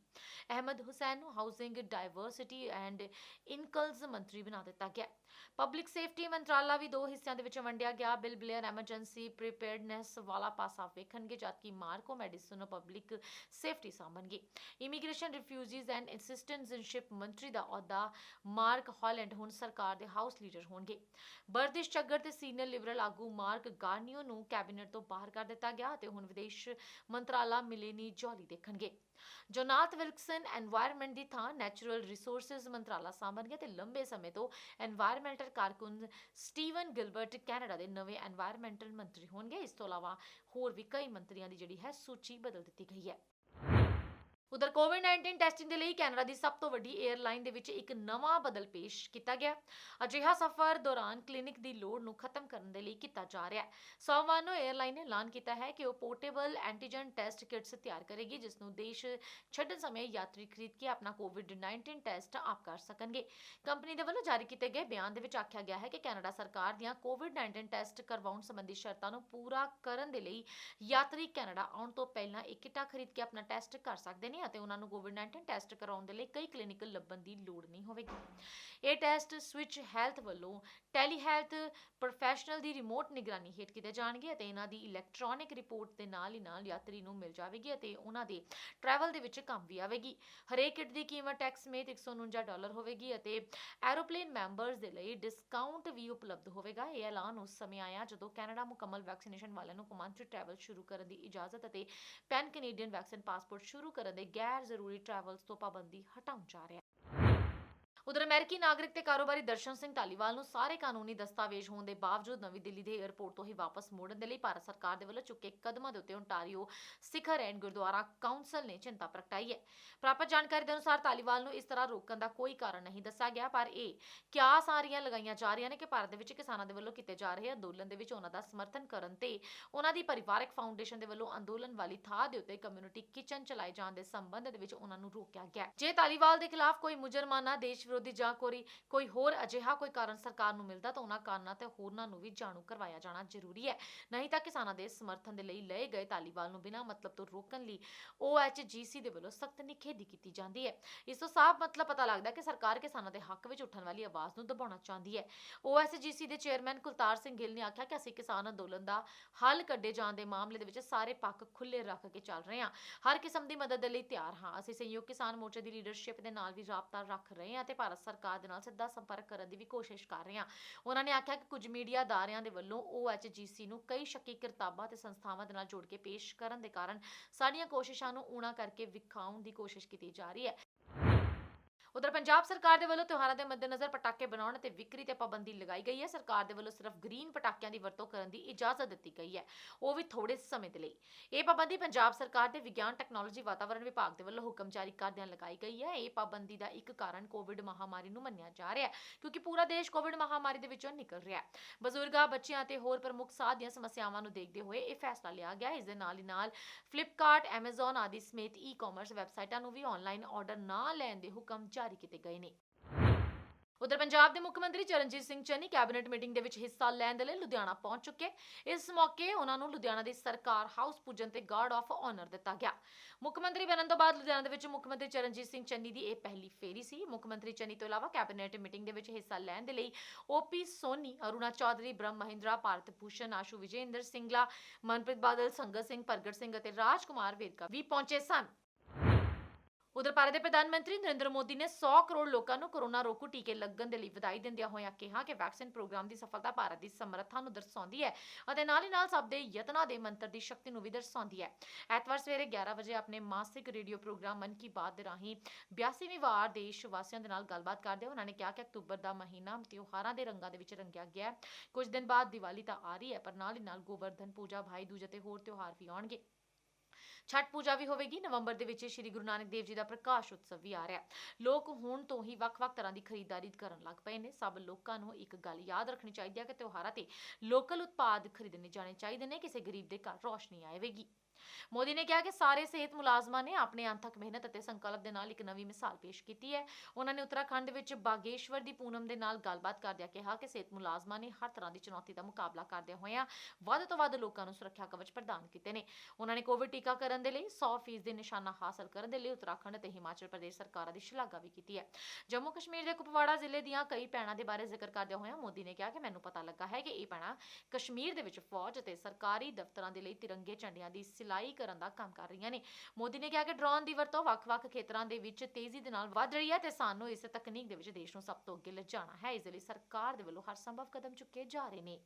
ਅਹਿਮਦ ਹੁਸੈਨ ਨੂੰ ਹਾਊਸਿੰਗ, ਡਾਇਵਰਸਿਟੀ ਐਂਡ ਇਨਕਲਜ਼ ਮੰਤਰੀ ਬਣਾ ਦਿੱਤਾ ਗਿਆ। ਪਬਲਿਕ ਸੇਫਟੀ ਮੰਤਰਾਲਾ ਵੀ 2 ਹਿੱਸਿਆਂ ਦੇ ਵਿੱਚ ਵੰਡਿਆ ਗਿਆ। ਬਿਲ ਬਲੇਅਰ ਐਮਰਜੈਂਸੀ ਪ੍ਰੀਪੇਅਰਡਨੈਸ ਵਾਲਾ ਪਾਸਾ ਵੇਖਣਗੇ, ਜਦਕਿ ਮਾਰਕੋ ਮੈਡੀਸਨ ਪਬਲਿਕ ਸੇਫਟੀ ਸੰਭਾਲਣਗੇ। ਇਮੀਗ੍ਰੇਸ਼ਨ, ਰਿਫਿਊਜੀਜ਼ ਐਂਡ ਸਿਟੀਜ਼ਨਸ਼ਿਪ ਮੰਤਰੀ ਦਾ ਅਹੁਦਾ ਮਾਰਕ ਹਾਲੈਂਡ ਹੁਣ ਸਰਕਾਰ ਦੇ ਹਾਊਸ ਲੀਡਰ ਹੋਣਗੇ। ਬਰਦਿਸ਼ ਚੱਗਰ ਤੇ ਸੀਨੀਅਰ ਲਿਬਰਲ ਆਗੂ ਮਾਰਕ ਗਾਰਨੀਓ ਨੂੰ ਕੈਬਨਿਟ ਤੋਂ ਬਾਹਰ ਕਰ ਦਿੱਤਾ ਗਿਆ ਅਤੇ ਹੁਣ ਵਿਦੇਸ਼ ਮੰਤਰਾਲਾ ਮਿਲੇਨੀ ਜੋਲੀ ਦੇਖਣਗੇ। ਜੋਨਾਥ ਵਿਲਕਸਨ ਐਨਵਾਇਰਨਮੈਂਟ ਦੀ ਥਾਂ ਨੈਚੁਰਲ ਰਿਸੋਰਸਿਜ਼ ਮੰਤਰਾਲਾ ਸੰਭਾਲਣਗੇ ਤੇ ਲੰਬੇ ਸਮੇਂ ਤੋਂ ਐਨਵਾਇਰਨਮੈਂਟਲ ਕਾਰਕੁਨ ਸਟੀਵਨ ਗਿਲਬਰਟ ਕੈਨੇਡਾ ਦੇ ਨਵੇਂ ਐਨਵਾਇਰਨਮੈਂਟਲ ਮੰਤਰੀ ਹੋਣਗੇ। ਇਸ ਤੋਂ ਇਲਾਵਾ ਹੋਰ ਵੀ ਕਈ ਮੰਤਰੀਆਂ ਦੀ ਜਿਹੜੀ ਹੈ ਸੂਚੀ ਬਦਲ ਦਿੱਤੀ ਗਈ ਹੈ। ਉਧਰ ਕੋਵਿਡ-19 ਟੈਸਟਿੰਗ ਦੇ ਲਈ ਕੈਨੇਡਾ ਦੀ ਸਭ ਤੋਂ ਵੱਡੀ 에ਅਰਲਾਈਨ ਦੇ ਵਿੱਚ ਇੱਕ ਨਵਾਂ ਬਦਲ ਪੇਸ਼ ਕੀਤਾ ਗਿਆ। ਅਜਿਹਾ ਸਫ਼ਰ ਦੌਰਾਨ ਕਲੀਨਿਕ ਦੀ ਲੋੜ ਨੂੰ ਖਤਮ ਕਰਨ ਦੇ ਲਈ ਕੀਤਾ ਜਾ ਰਿਹਾ ਹੈ। ਸੋਮਵਾਰ ਨੂੰ 에ਅਰਲਾਈਨ ਨੇ ਐਲਾਨ ਕੀਤਾ ਹੈ ਕਿ ਉਹ ਪੋਰਟੇਬਲ ਐਂਟੀਜਨ ਟੈਸਟ ਕਿਟਸ ਤਿਆਰ ਕਰੇਗੀ, ਜਿਸ ਨੂੰ ਦੇਸ਼ ਛੱਡਣ ਸਮੇਂ ਯਾਤਰੀ ਖਰੀਦ ਕੇ ਆਪਣਾ ਕੋਵਿਡ-19 ਟੈਸਟ ਆਪ ਕਰ ਸਕਣਗੇ। ਕੰਪਨੀ ਦੇ ਵੱਲੋਂ ਜਾਰੀ ਕੀਤੇ ਗਏ ਬਿਆਨ ਦੇ ਵਿੱਚ ਆਖਿਆ ਗਿਆ ਹੈ ਕਿ ਕੈਨੇਡਾ ਸਰਕਾਰ ਦੀਆਂ ਕੋਵਿਡ-19 ਟੈਸਟ ਕਰਵਾਉਣ ਸੰਬੰਧੀ ਸ਼ਰਤਾਂ ਨੂੰ ਪੂਰਾ ਕਰਨ ਦੇ ਲਈ ਯਾਤਰੀ ਕੈਨੇਡਾ ਆਉਣ ਤੋਂ ਪਹਿਲਾਂ ਇਹ ਕਿੱਟਾਂ ਖਰੀਦ ਕੇ ਆਪਣਾ ਟੈਸਟ ਕਰ ਸਕਦੇ ਨੇ ਅਤੇ ਉਹਨਾਂ ਨੂੰ ਕੋਵਿਡ-19 ਟੈਸਟ ਕਰਾਉਣ ਦੇ ਲਈ ਕਈ ਕਲੀਨਿਕ ਲੱਭਣ ਦੀ ਲੋੜ ਨਹੀਂ ਹੋਵੇਗੀ। ਇਹ ਟੈਸਟ ਸਵਿਚ ਹੈਲਥ ਵੱਲੋਂ ਟੈਲੀ ਹੈਲਥ ਪ੍ਰੋਫੈਸ਼ਨਲ ਦੀ ਰਿਮੋਟ ਨਿਗਰਾਨੀ ਹੇਠ ਕੀਤੇ ਜਾਣਗੇ ਅਤੇ ਇਹਨਾਂ ਦੀ ਇਲੈਕਟ੍ਰੋਨਿਕ ਰਿਪੋਰਟ ਦੇ ਨਾਲ ਹੀ ਨਾਲ ਯਾਤਰੀ ਨੂੰ ਮਿਲ ਜਾਵੇਗੀ ਅਤੇ ਉਹਨਾਂ ਦੇ ਟਰੈਵਲ ਦੇ ਵਿੱਚ ਕੰਮ ਵੀ ਆਵੇਗੀ। ਹਰੇਕ ਕਿਟ ਦੀ ਕੀਮਤ ਟੈਕਸ ਸਮੇਤ $149 ਹੋਵੇਗੀ ਅਤੇ ਐਰੋਪਲੇਨ ਮੈਂਬਰਸ ਦੇ ਲਈ ਡਿਸਕਾਊਂਟ ਵੀ ਉਪਲਬਧ ਹੋਵੇਗਾ। ਇਹ ਐਲਾਨ ਉਸ ਸਮੇਂ ਆਇਆ ਜਦੋਂ ਕੈਨੇਡਾ ਮੁਕੰਮਲ ਵੈਕਸੀਨੇਸ਼ਨ ਵਾਲਿਆਂ ਨੂੰ ਕੌਮਾਂਤਰੀ ਟਰੈਵਲ ਸ਼ੁਰੂ ਕਰਨ ਦੀ ਇਜਾਜ਼ਤ ਅਤੇ ਪੈਨ ਕੈਨੇਡੀਅਨ ਵੈਕਸੀਨ ਪਾਸਪੋਰਟ ਸ਼ੁਰੂ ਕਰਨ ਦੇ ਗੈਰ ਜ਼ਰੂਰੀ ਟਰੈਵਲਸ ਤੋਂ ਪਾਬੰਦੀ ਹਟਾਉਣ ਜਾ ਰਿਹਾ ਹੈ। ਉਧਰ ਅਮਰੀਕੀ ਨਾਗਰਿਕ ਤੇ ਕਾਰੋਬਾਰੀ ਦਰਸ਼ਨ ਸਿੰਘ ਧਾਲੀਵਾਲ ਨੂੰ ਸਾਰੇ ਕਾਨੂੰਨੀ ਦਸਤਾਵੇਜ਼ ਹੋਣ ਦੇ ਬਾਵਜੂਦ ਨਵੀਂ ਦਿੱਲੀ ਦੇ 에ਅਰਪੋਰਟ ਤੋਂ ਹੀ ਵਾਪਸ ਮੋੜਨ ਦੇ ਲਈ ਭਾਰਤ ਸਰਕਾਰ ਦੇ ਵੱਲੋਂ ਚੁੱਕੇ ਕਦਮਾਂ ਦੇ ਉੱਤੇ ਓਨਟਾਰੀਓ ਸਿਖਰ ਐਂਡ ਗੁਰਦੁਆਰਾ ਕਾਉਂਸਲ ਨੇ ਚਿੰਤਾ ਪ੍ਰਗਟਾਈ ਹੈ। ਪ੍ਰਾਪਤ ਜਾਣਕਾਰੀ ਦੇ ਅਨੁਸਾਰ ਧਾਲੀਵਾਲ ਨੂੰ ਇਸ ਤਰ੍ਹਾਂ ਰੋਕਣ ਦਾ ਕੋਈ ਕਾਰਨ ਨਹੀਂ ਦੱਸਿਆ ਗਿਆ, ਪਰ ਇਹ ਕਿਆਸ ਸਾਰੀਆਂ ਲਗਾਈਆਂ ਜਾ ਰਹੀਆਂ ਨੇ ਕਿ ਭਾਰਤ ਦੇ ਵਿੱਚ ਕਿਸਾਨਾਂ ਦੇ ਵੱਲੋਂ ਕੀਤੇ ਜਾ ਰਹੇ ਅੰਦੋਲਨ ਦੇ ਵਿੱਚ ਉਹਨਾਂ ਦਾ ਸਮਰਥਨ ਕਰਨ ਤੇ ਉਹਨਾਂ ਦੀ ਪਰਿਵਾਰਕ ਫਾਊਂਡੇਸ਼ਨ ਦੇ ਵੱਲੋਂ ਅੰਦੋਲਨ ਵਾਲੀ ਥਾਂ ਦੇ ਉੱਤੇ ਕਮਿਊਨਿਟੀ ਕਿਚਨ ਚਲਾਏ ਜਾਣ ਦੇ ਸੰਬੰਧ ਦੇ ਵਿੱਚ ਉਹਨਾਂ ਨੂੰ ਰੋਕਿਆ ਗਿਆ। ਜੇ ਧਾਲੀਵਾਲ ਦੇ ਖਿਲਾਫ ਕੋਈ ਮੁਜਰਮਾਨਾ, ਦੇਸ਼ ਵਿਰੋਧੀ ਜਾਂ ਕੋਈ ਹੋਰ ਅਜਿਹਾ ਕੋਈ ਕਾਰਨ ਸਰਕਾਰ ਨੂੰ ਮਿਲਦਾ ਤਾਂ ਉਹਨਾਂ ਕਾਰਨਾਂ ਤੇ ਹੋਰਨਾਂ ਨੂੰ ਵੀ ਜਾਣੂ ਕਰਵਾਇਆ ਜਾਣਾ ਜ਼ਰੂਰੀ ਹੈ। ਨਹੀਂ ਤਾਂ ਕਿਸਾਨਾਂ ਦੇ ਸਮਰਥਨ ਦੇ ਲਈ ਲਏ ਗਏ ਧਾਲੀਵਾਲ ਨੂੰ ਬਿਨਾਂ ਮਤਲਬ ਤੋਂ ਰੋਕਣ ਲਈ OHGC ਦੇ ਵੱਲੋਂ ਸਖਤ ਨਿਖੇਧੀ ਕੀਤੀ ਜਾਂਦੀ ਹੈ। ਇਸ ਤੋਂ ਸਾਫ਼ ਮਤਲਬ ਪਤਾ ਲੱਗਦਾ ਕਿ ਸਰਕਾਰ ਕਿਸਾਨਾਂ ਦੇ ਹੱਕ ਵਿੱਚ ਉੱਠਣ ਵਾਲੀ ਆਵਾਜ਼ ਨੂੰ ਦਬਾਉਣਾ ਚਾਹੁੰਦੀ ਹੈ। OHGC ਦੇ ਚੇਅਰਮੈਨ ਕੁਲਤਾਰ ਸਿੰਘ ਗਿੱਲ ਨੇ ਆਖਿਆ ਕਿ ਅਸੀਂ ਕਿਸਾਨ ਅੰਦੋਲਨ ਦਾ ਹੱਲ ਕੱਢੇ ਜਾਣ ਦੇ ਮਾਮਲੇ ਦੇ ਵਿੱਚ ਸਾਰੇ ਪੱਖ ਖੁੱਲੇ ਰੱਖ ਕੇ ਚੱਲ ਰਹੇ ਹਾਂ, ਹਰ ਕਿਸਮ ਦੀ ਮਦਦ ਦੇ ਲਈ ਤਿਆਰ ਹਾਂ। ਅਸੀਂ ਸੰਯੁਕਤ ਕਿਸਾਨ ਮੋਰਚੇ ਦੀ ਲੀਡਰਸ਼ਿਪ ਦੇ ਨਾਲ ਵੀ ਰਾਬਤਾ ਰੱਖ ਰਹੇ ਹਾਂ ਤੇ ਭਾਰਤ ਸਰਕਾਰ ਦੇ ਨਾਲ ਸਿੱਧਾ ਸੰਪਰਕ ਕਰਨ ਦੀ ਵੀ ਕੋਸ਼ਿਸ਼ ਕਰ ਰਹੇ ਹਾਂ। ਉਹਨਾਂ ਨੇ ਆਖਿਆ ਕਿ ਕੁਝ ਮੀਡੀਆ ਅਦਾਰਿਆਂ ਦੇ ਵੱਲੋਂ OHGC ਨੂੰ ਕਈ ਸ਼ੱਕੀ ਕਿਤਾਬਾਂ ਤੇ ਸੰਸਥਾਵਾਂ ਦੇ ਨਾਲ ਜੋੜ ਕੇ ਪੇਸ਼ ਕਰਨ ਦੇ ਕਾਰਨ ਸਾਡੀਆਂ ਕੋਸ਼ਿਸ਼ਾਂ ਨੂੰ ਊਣਾ ਕਰਕੇ ਵਿਖਾਉਣ ਦੀ ਕੋਸ਼ਿਸ਼ ਕੀਤੀ ਜਾ ਰਹੀ ਹੈ। ਉਧਰ ਪੰਜਾਬ ਸਰਕਾਰ ਦੇ ਵੱਲੋਂ ਤਿਉਹਾਰਾਂ ਦੇ ਮੱਦੇਨਜ਼ਰ ਪਟਾਕੇ ਬਣਾਉਣ ਤੇ ਵਿਕਰੀ ਤੇ ਪਾਬੰਦੀ ਲਗਾਈ ਗਈ ਹੈ। ਸਰਕਾਰ ਦੇ ਵੱਲੋਂ ਸਿਰਫ ਗ੍ਰੀਨ ਪਟਾਕਿਆਂ ਦੀ ਵਰਤੋਂ ਕਰਨ ਦੀ ਇਜਾਜ਼ਤ ਦਿੱਤੀ ਗਈ ਹੈ, ਉਹ ਵੀ ਥੋੜੇ ਸਮੇਂ ਦੇ ਲਈ। ਇਹ ਪਾਬੰਦੀ ਪੰਜਾਬ ਸਰਕਾਰ ਦੇ ਵਿਗਿਆਨ, ਟੈਕਨੋਲੋਜੀ, ਵਾਤਾਵਰਣ ਵਿਭਾਗ ਦੇ ਵੱਲੋਂ ਹੁਕਮ ਜਾਰੀ ਕਰਦਿਆਂ ਲਗਾਈ ਗਈ ਹੈ। ਇਹ ਪਾਬੰਦੀ ਦਾ ਇੱਕ ਕਾਰਨ ਕੋਵਿਡ ਮਹਾਮਾਰੀ ਨੂੰ ਮੰਨਿਆ ਜਾ ਰਿਹਾ ਹੈ, ਕਿਉਂਕਿ ਪੂਰਾ ਦੇਸ਼ ਕੋਵਿਡ ਮਹਾਮਾਰੀ ਦੇ ਵਿੱਚੋਂ ਨਿਕਲ ਰਿਹਾ ਹੈ। ਬਜ਼ੁਰਗਾਂ, ਬੱਚਿਆਂ ਅਤੇ ਹੋਰ ਪ੍ਰਮੁੱਖ ਸਾਹ ਦੀਆਂ ਸਮੱਸਿਆਵਾਂ ਨੂੰ ਦੇਖਦੇ ਹੋਏ ਇਹ ਫੈਸਲਾ ਲਿਆ ਗਿਆ। ਇਸ ਦੇ ਨਾਲ ਹੀ ਨਾਲ ਫਲਿੱਪਕਾਰਟ, ਐਮਾਜ਼ਨ ਆਦਿ ਸਮੇਤ ਈ-ਕਾਮਰਸ ਵੈਬਸਾਈਟਾਂ ਨੂੰ ਵੀ ਆਨਲਾਈਨ ਆਰਡਰ ਨਾ ਲੈਣ ਦੇ ਹੁਕਮ ਜਾਰੀ ਕੀਤੇ ਗਏ ਨੇ। ਉਧਰ ਪੰਜਾਬ ਦੇ ਮੁੱਖ ਮੰਤਰੀ ਚਰਨਜੀਤ ਸਿੰਘ ਚੰਨੀ ਕੈਬਨਿਟ ਮੀਟਿੰਗ ਦੇ ਵਿੱਚ ਹਿੱਸਾ ਲੈਣ ਦੇ ਲਈ ਲੁਧਿਆਣਾ ਪਹੁੰਚ ਚੁੱਕੇ। ਇਸ ਮੌਕੇ ਉਹਨਾਂ ਨੂੰ ਲੁਧਿਆਣਾ ਦੀ ਸਰਕਾਰ ਹਾਊਸ ਪੁੱਜਣ ਤੇ ਗਾਰਡ ਆਫ ਆਨਰ ਦਿੱਤਾ ਗਿਆ। ਮੁੱਖ ਮੰਤਰੀ ਬਣਨ ਤੋਂ ਬਾਅਦ ਲੁਧਿਆਣਾ ਦੇ ਵਿੱਚ ਮੁੱਖ ਮੰਤਰੀ ਚਰਨਜੀਤ ਸਿੰਘ ਚੰਨੀ ਦੀ ਇਹ ਪਹਿਲੀ ਫੇਰੀ ਸੀ। ਮੁੱਖ ਮੰਤਰੀ ਚੰਨੀ ਤੋਂ ਇਲਾਵਾ ਕੈਬਨਿਟ ਮੀਟਿੰਗ ਦੇ ਵਿੱਚ ਹਿੱਸਾ ਲੈਣ ਦੇ ਲਈ OP ਸੋਨੀ, ਅਰੁਣਾ ਚੌਧਰੀ, ਬ੍ਰਹਮ ਮਹਿੰਦਰਾ, ਭਾਰਤ ਭੂਸ਼ਣ, ਆਸ਼ੂ ਵਿਜੇਂਦਰ ਸਿੰਗਲਾ, ਮਨਪ੍ਰੀਤ ਬਾਦਲ, ਸੰਗਤ ਸਿੰਘ, ਪ੍ਰਗਟ ਸਿੰਘ ਅਤੇ ਰਾਜ ਕੁਮਾਰ ਵੇਰਕਾ ਵੀ ਪਹੁੰਚੇ ਸਨ। ਉਧਰ ਭਾਰਤ ਦੇ ਪ੍ਰਧਾਨ ਮੰਤਰੀ ਨਰਿੰਦਰ ਮੋਦੀ ਨੇ 100 ਕਰੋੜ ਲੋਕਾਂ ਨੂੰ ਕੋਰੋਨਾ ਰੋਕੂ ਟੀਕੇ ਲੱਗਣ ਦੇ ਲਈ ਵਧਾਈ ਦਿੰਦਿਆਂ ਹੋਇਆਂ ਕਿਹਾ ਕਿ ਵੈਕਸੀਨ ਪ੍ਰੋਗਰਾਮ ਦੀ ਸਫਲਤਾ ਭਾਰਤ ਦੀ ਸਮਰੱਥਾ ਨੂੰ ਦਰਸਾਉਂਦੀ ਹੈ ਅਤੇ ਨਾਲ ਹੀ ਨਾਲ ਸਭ ਦੇ ਯਤਨਾਂ ਦੇ ਮੰਤਰ ਦੀ ਸ਼ਕਤੀ ਨੂੰ ਵੀ ਦਰਸਾਉਂਦੀ ਹੈ। ਐਤਵਾਰ ਸਵੇਰੇ 11 ਵਜੇ ਆਪਣੇ ਮਾਸਿਕ ਰੇਡੀਓ ਪ੍ਰੋਗਰਾਮ ਮਨ ਕੀ ਬਾਤ ਦੇ ਰਾਹੀਂ 82ਵੀਂ ਵਾਰ ਦੇਸ਼ ਵਾਸੀਆਂ ਦੇ ਨਾਲ ਗੱਲਬਾਤ ਕਰਦੇ ਉਹਨਾਂ ਨੇ ਕਿਹਾ ਕਿ ਅਕਤੂਬਰ ਦਾ ਮਹੀਨਾ ਤਿਉਹਾਰਾਂ ਦੇ ਰੰਗਾਂ ਦੇ ਵਿੱਚ ਰੰਗਿਆ ਗਿਆ। ਕੁਝ ਦਿਨ ਬਾਅਦ ਦੀਵਾਲੀ ਤਾਂ ਆ ਰਹੀ ਹੈ, ਪਰ ਨਾਲ ਹੀ ਨਾਲ ਗੋਵਰਧਨ ਪੂਜਾ, ਭਾਈ ਦੂਜ ਅਤੇ ਹੋਰ ਤਿਉਹਾਰ ਵੀ ਆਉਣਗੇ। ਛਠ ਪੂਜਾ ਵੀ ਹੋਵੇਗੀ। ਨਵੰਬਰ ਦੇ ਵਿੱਚ ਸ਼੍ਰੀ ਗੁਰੂ ਨਾਨਕ ਦੇਵ ਜੀ ਦਾ ਪ੍ਰਕਾਸ਼ ਉਤਸਵ ਵੀ ਆ ਰਿਹਾ ਹੈ। ਲੋਕ ਹੁਣ ਤੋਂ ਹੀ ਵੱਖ-ਵੱਖ ਤਰ੍ਹਾਂ ਦੀ ਖਰੀਦਦਾਰੀ ਕਰਨ ਲੱਗ ਪਏ ਨੇ। ਸਭ ਲੋਕਾਂ ਨੂੰ ਇੱਕ ਗੱਲ ਯਾਦ ਰੱਖਣੀ ਚਾਹੀਦੀ ਹੈ ਕਿ ਤਿਉਹਾਰਾਂ ਤੇ ਲੋਕਲ ਉਤਪਾਦ ਖਰੀਦਣੇ ਜਾਣੇ ਚਾਹੀਦੇ ਨੇ। ਕਿਸੇ ਗਰੀਬ ਦੇ ਘਰ ਰੋਸ਼ਨੀ ਆਵੇਗੀ। ਮੋਦੀ ਨੇ ਕਿਹਾ ਕਿ ਸਾਰੇ ਸਿਹਤ ਮੁਲਾਜ਼ਮਾਂ ਨੇ ਆਪਣੇ ਅੰਥਕ ਮਿਹਨਤ ਅਤੇ ਸੰਕਲਪ ਦੇ ਨਾਲ ਇੱਕ ਨਵੀਂ ਮਿਸਾਲ ਪੇਸ਼ ਕੀਤੀ ਹੈ। ਉਹਨਾਂ ਨੇ ਉੱਤਰਾਖੰਡ ਦੇ ਵਿੱਚ ਬਾਗੇਸ਼ਵਰ ਦੀ ਪੂਨਮ ਦੇ ਨਾਲ ਗੱਲਬਾਤ ਕਰਦਿਆਂ ਕਿਹਾ ਕਿ ਸਿਹਤ ਮੁਲਾਜ਼ਮਾਂ ਨੇ ਹਰ ਤਰ੍ਹਾਂ ਦੀ ਚੁਣੌਤੀ ਦਾ ਮੁਕਾਬਲਾ ਕਰਦਿਆਂ ਹੋਇਆਂ ਵੱਧ ਤੋਂ ਵੱਧ ਲੋਕਾਂ ਨੂੰ ਸੁਰੱਖਿਆ ਕਵਚ ਪ੍ਰਦਾਨ ਕੀਤੇ ਨੇ। ਉਹਨਾਂ ਨੇ ਕੋਵਿਡ ਟੀਕਾਕਰਨ ਦੇ ਲਈ 100% ਦੇ ਨਿਸ਼ਾਨਾ ਹਾਸਲ ਕਰਨ ਦੇ ਲਈ ਉੱਤਰਾਖੰਡ ਅਤੇ ਹਿਮਾਚਲ ਪ੍ਰਦੇਸ਼ ਸਰਕਾਰਾਂ ਦੀ ਸ਼ਲਾਘਾ ਵੀ ਕੀਤੀ ਹੈ। ਜੰਮੂ ਕਸ਼ਮੀਰ ਦੇ ਕੁਪਵਾੜਾ ਜ਼ਿਲ੍ਹੇ ਦੀਆਂ ਕਈ ਭੈਣਾਂ ਦੇ ਬਾਰੇ ਜ਼ਿਕਰ ਕਰਦਿਆਂ ਹੋਇਆਂ ਮੋਦੀ ਨੇ ਕਿਹਾ ਕਿ ਮੈਨੂੰ ਪਤਾ ਲੱਗਾ ਹੈ ਕਿ ਇਹ ਭੈਣਾਂ ਕਸ਼ਮੀਰ ਦੇ ਵਿੱਚ ਫੌਜ ਅਤੇ ਸਰਕਾਰੀ ਦਫ਼ਤਰਾਂ ਦੇ ਲਈ ਤਿਰੰਗੇ ਝੰਡਿਆਂ ਦੀ ਸਿਲਾਈ ਕਰਨ ਦਾ ਕੰਮ ਕਰ ਰਹੀਆਂ ਨੇ। ਮੋਦੀ ਨੇ ਕਿਹਾ ਕਿ ਡਰੋਨ ਦੀ ਵਰਤੋਂ ਵੱਖ-ਵੱਖ ਖੇਤਰਾਂ ਦੇ ਵਿੱਚ ਤੇਜ਼ੀ ਦੇ ਨਾਲ ਵੱਧ ਰਹੀ ਹੈ ਤੇ ਸਾਨੂੰ ਇਸ ਤਕਨੀਕ ਦੇ ਵਿੱਚ ਦੇਸ਼ ਨੂੰ ਸਭ ਤੋਂ ਅੱਗੇ ਲਿਜਾਣਾ ਹੈ। ਇਸ ਲਈ ਸਰਕਾਰ ਦੇ ਵੱਲੋਂ ਹਰ ਸੰਭਵ ਕਦਮ ਚੁੱਕੇ ਜਾ ਰਹੇ ਨੇ।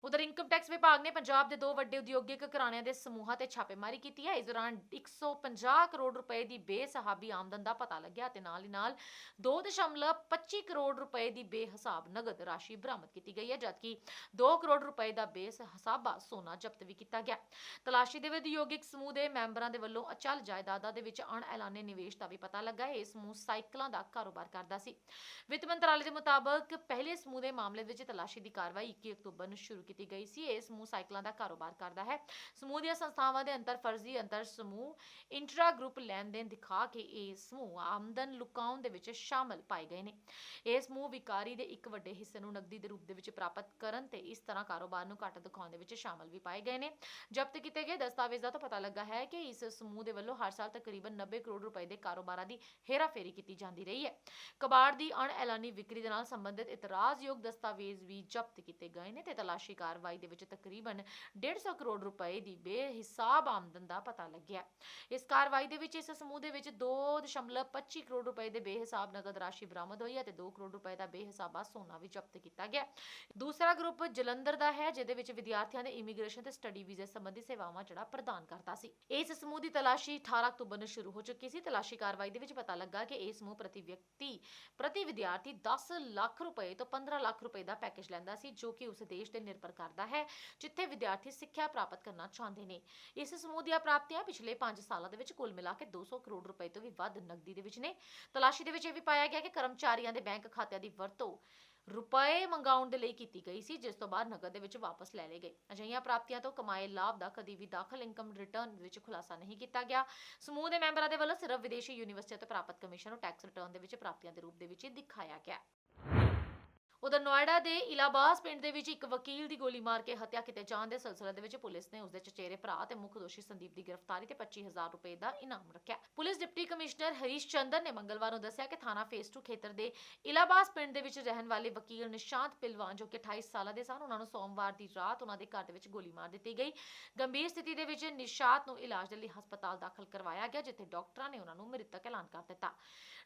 ਉਧਰ ਇਨਕਮ ਟੈਕਸ ਵਿਭਾਗ ਨੇ ਪੰਜਾਬ ਦੇ 2 ਵੱਡੇ ਉਦਯੋਗਿਕ ਘਰਾਣਿਆਂ ਦੇ ਸਮੂਹਾਂ ਤੇ ਛਾਪੇਮਾਰੀ ਕੀਤੀ ਹੈ। ਇਸ ਦੌਰਾਨ 150 ਕਰੋੜ ਰੁਪਏ ਦੀ ਬੇਸਹਾਬੀ ਆਮਦਨ ਦਾ ਪਤਾ ਲੱਗਿਆ ਤੇ ਨਾਲ ਹੀ ਨਾਲ 2.25 ਕਰੋੜ ਰੁਪਏ ਦੀ ਬੇਹਿਸਾਬ ਨਗਦ ਰਾਸ਼ੀ ਬਰਾਮਦ ਕੀਤੀ ਗਈ ਹੈ, ਜਦਕਿ 2 ਕਰੋੜ ਰੁਪਏ ਦਾ ਬੇਹਿਸਾਬਾ ਸੋਨਾ ਜ਼ਬਤ ਵੀ ਕੀਤਾ ਗਿਆ। ਤਲਾਸ਼ੀ ਦੇ ਉਦਯੋਗਿਕ ਸਮੂਹ ਦੇ ਮੈਂਬਰਾਂ ਦੇ ਵੱਲੋਂ ਅਚਲ ਜਾਇਦਾਦਾਂ ਦੇ ਵਿੱਚ ਅਣਐਲਾਨੇ ਨਿਵੇਸ਼ ਦਾ ਵੀ ਪਤਾ ਲੱਗਾ ਹੈ। ਇਹ ਸਮੂਹ ਸਾਈਕਲਾਂ ਦਾ ਕਾਰੋਬਾਰ ਕਰਦਾ ਸੀ। ਵਿੱਤ ਮੰਤਰਾਲੇ ਦੇ ਮੁਤਾਬਕ ਪਹਿਲੇ ਸਮੂਹ ਦੇ ਮਾਮਲੇ ਵਿੱਚ ਤਲਾਸ਼ੀ ਦੀ ਕਾਰਵਾਈ 21 ਅਕਤੂਬਰ ਨੂੰ ਸ਼ੁਰੂ ਕੀਤੀ ਗਈ ਸੀ। ਇਹ ਸਮੂਹ ਸਾਈਕਲਾਂ ਦਾ ਕਾਰੋਬਾਰ ਕਰਦਾ ਹੈ। ਸਮੂਹ ਦੀਆਂ ਸੰਸਥਾਵਾਂ ਦੇ ਅੰਤਰ ਫਰਜ਼ੀ ਅੰਤਰ ਸਮੂਹ ਇੰਟਰਾ ਗਰੁੱਪ ਲੈਣ ਦੇਣ ਦਿਖਾ ਕੇ ਇਹ ਸਮੂਹ ਆਮਦਨ ਲੁਕਾਉਣ ਦੇ ਵਿੱਚ ਸ਼ਾਮਲ ਪਾਏ ਗਏ ਨੇ। ਇਹ ਸਮੂਹ ਵਿਕਾਰੀ ਦੇ ਇੱਕ ਵੱਡੇ ਹਿੱਸੇ ਨੂੰ ਨਕਦੀ ਦੇ ਰੂਪ ਦੇ ਵਿੱਚ ਪ੍ਰਾਪਤ ਕਰਨ ਤੇ ਇਸ ਤਰ੍ਹਾਂ ਕਾਰੋਬਾਰ ਨੂੰ ਘੱਟ ਦਿਖਾਉਣ ਦੇ ਵਿੱਚ ਸ਼ਾਮਲ ਵੀ ਪਾਏ ਗਏ ਨੇ। ਜ਼ਬਤ ਕੀਤੇ ਗਏ ਦਸਤਾਵੇਜ਼ਾਂ ਤੋਂ ਪਤਾ ਲੱਗਾ ਹੈ ਕਿ ਇਸ ਸਮੂਹ ਦੇ ਵੱਲੋਂ ਹਰ ਸਾਲ ਤਕਰੀਬਨ 90 ਕਰੋੜ ਰੁਪਏ ਦੇ ਕਾਰੋਬਾਰਾਂ ਦੀ ਹੇਰਾਫੇਰੀ ਕੀਤੀ ਜਾਂਦੀ ਰਹੀ ਹੈ। ਕਬਾੜ ਦੀ ਅਣਐਲਾਨੀ ਵਿਕਰੀ ਦੇ ਨਾਲ ਸੰਬੰਧਿਤ ਇਤਰਾਜ਼ਯੋਗ ਦਸਤਾਵੇਜ਼ ਵੀ ਜ਼ਬਤ ਕੀਤੇ ਗਏ ਨੇ ਤੇ ਤਲਾਸ਼ੀ ਕਾਰਵਾਈ ਦੇ ਵਿੱਚ ਤਕਰੀਬਨ 150 ਕਰੋੜ ਰੁਪਏ ਦੀ ਬੇਹਿਸਾਬ ਆਮਦਨ ਦਾ ਪਤਾ ਲੱਗਿਆ। ਇਸ ਕਾਰਵਾਈ ਦੇ ਵਿੱਚ ਇਸ ਸਮੂਹ ਦੇ ਵਿੱਚ 2.25 ਕਰੋੜ ਰੁਪਏ ਦੇ ਬੇਹਿਸਾਬ ਨਗਦ ਰਾਸ਼ੀ ਬਰਾਮਦ ਹੋਈ ਹੈ ਤੇ 2 ਕਰੋੜ ਰੁਪਏ ਦਾ ਬੇਹਿਸਾਬਾ ਸੋਨਾ ਵੀ ਜ਼ਬਤ ਕੀਤਾ ਗਿਆ। ਦੂਸਰਾ ਗਰੁੱਪ ਜਲੰਧਰ ਦਾ ਹੈ, ਜਿਹਦੇ ਵਿੱਚ ਵਿਦਿਆਰਥੀਆਂ ਦੇ ਇਮੀਗ੍ਰੇਸ਼ਨ ਤੇ ਸਟੱਡੀ ਵੀਜ਼ੇ ਸੰਬੰਧੀ ਸੇਵਾਵਾਂ ਜਿਹੜਾ ਪ੍ਰਦਾਨ ਕਰਦਾ ਸੀ। ਇਸ ਸਮੂਹ ਦੀ ਤਲਾਸ਼ੀ 18 ਅਕਤੂਬਰ ਨੂੰ ਸ਼ੁਰੂ ਹੋ ਚੁੱਕੀ ਸੀ। ਤਲਾਸ਼ੀ ਕਾਰਵਾਈ ਦੇ ਵਿੱਚ ਪਤਾ ਲੱਗਾ ਕਿ ਇਹ ਸਮੂਹ ਪ੍ਰਤੀ ਵਿਦਿਆਰਥੀ 10 ਲੱਖ ਰੁਪਏ ਤੋਂ 15 ਲੱਖ ਰੁਪਏ ਦਾ ਪੈਕੇਜ ਲੈਂਦਾ ਸੀ, ਜੋ ਕਿ ਉਸ ਦੇਸ਼ ਤੇ ਨਿਰਭਰ ਕਰਦਾ ਹੈ ਜਿੱਥੇ ਵਿਦਿਆਰਥੀ ਸਿੱਖਿਆ ਪ੍ਰਾਪਤ ਕਰਨਾ ਚਾਹੁੰਦੇ ਨੇ। ਇਸ ਸਮੂਹ ਦੀਆਂ ਪ੍ਰਾਪਤੀਆਂ ਪਿਛਲੇ 5 ਸਾਲਾਂ ਦੇ ਵਿੱਚ ਕੁੱਲ ਮਿਲਾ ਕੇ 200 ਕਰੋੜ ਰੁਪਏ ਤੋਂ ਵੀ ਵੱਧ ਨਕਦੀ ਦੇ ਵਿੱਚ ਨੇ। ਤਲਾਸ਼ੀ ਦੇ ਵਿੱਚ ਇਹ ਵੀ ਪਾਇਆ ਗਿਆ ਕਿ ਕਰਮਚਾਰੀਆਂ ਦੇ ਬੈਂਕ ਖਾਤਿਆਂ ਦੀ ਵਰਤੋਂ ਰੁਪਏ ਮੰਗਾਉਣ ਦੇ ਲਈ ਕੀਤੀ ਗਈ ਸੀ, ਜਿਸ ਤੋਂ ਬਾਅਦ ਨਕਦ ਦੇ ਵਿੱਚ ਵਾਪਸ ਲੈ ਲਏ ਗਏ। ਅਜਿਹੀਆਂ ਪ੍ਰਾਪਤੀਆਂ ਤੋਂ ਕਮਾਏ ਲਾਭ ਦਾ ਕਦੀ ਵੀ ਦਾਖਲ ਇਨਕਮ ਰਿਟਰਨ ਵਿੱਚ ਖੁਲਾਸਾ ਨਹੀਂ ਕੀਤਾ ਗਿਆ। ਸਮੂਹ ਦੇ ਮੈਂਬਰਾਂ ਦੇ ਵੱਲੋਂ ਸਿਰਫ ਵਿਦੇਸ਼ੀ ਯੂਨੀਵਰਸਿਟੀਆਂ ਤੋਂ ਪ੍ਰਾਪਤ ਕਮਿਸ਼ਨ ਨੂੰ ਟੈਕਸ ਰਿਟਰਨ ਦੇ ਵਿੱਚ ਪ੍ਰਾਪਤੀਆਂ ਦੇ ਰੂਪ ਦੇ ਵਿੱਚ ਦਿਖਾਇਆ ਗਿਆ। ਉਧਰ ਨੋਇਡਾ ਦੇ ਇਲਾਬਾਸ ਪਿੰਡ ਦੇ ਵਿੱਚ ਇੱਕ ਵਕੀਲ ਦੀ ਗੋਲੀ ਮਾਰ ਕੇ ਹੱਤਿਆ ਕੀਤੇ ਜਾਣ ਦੇ ਸਿਲਸਿਲੇ ਦੇ ਵਿੱਚ ਪੁਲਿਸ ਨੇ ਉਸਦੇ ਚਚੇਰੇ ਭਰਾ ਤੇ ਮੁੱਖ ਦੋਸ਼ੀ ਸੰਦੀਪ ਦੀ ਗ੍ਰਿਫਤਾਰੀ ਤੇ 25000 ਰੁਪਏ ਦਾ ਇਨਾਮ ਰੱਖਿਆ। Police deputy commissioner Harish Chandra ਨੇ ਮੰਗਲਵਾਰ ਨੂੰ ਦੱਸਿਆ ਕਿ ਥਾਣਾ ਫੇਸ 2 ਖੇਤਰ ਦੇ ਇਲਾਬਾਸ ਪਿੰਡ ਦੇ ਵਿੱਚ ਰਹਿਣ ਵਾਲੇ ਵਕੀਲ ਨਿਸ਼ਾਂਤ ਪਿਲਵਾਨ, ਜੋ ਕਿ 28 ਸਾਲਾਂ ਦੇ ਸਨ, ਉਹਨਾਂ ਨੂੰ ਸੋਮਵਾਰ ਦੀ ਰਾਤ ਉਹਨਾਂ ਦੇ ਘਰ ਦੇ ਵਿੱਚ ਗੋਲੀ ਮਾਰ ਦਿੱਤੀ ਗਈ। ਗੰਭੀਰ ਸਥਿਤੀ ਦੇ ਵਿੱਚ ਨਿਸ਼ਾਂਤ ਨੂੰ ਇਲਾਜ ਦੇ ਲਈ ਹਸਪਤਾਲ ਦਾਖਲ ਕਰਵਾਇਆ ਗਿਆ, ਜਿੱਥੇ ਡਾਕਟਰਾਂ ਨੇ ਉਹਨਾਂ ਨੂੰ ਮ੍ਰਿਤਕ ਐਲਾਨ ਕਰ ਦਿੱਤਾ।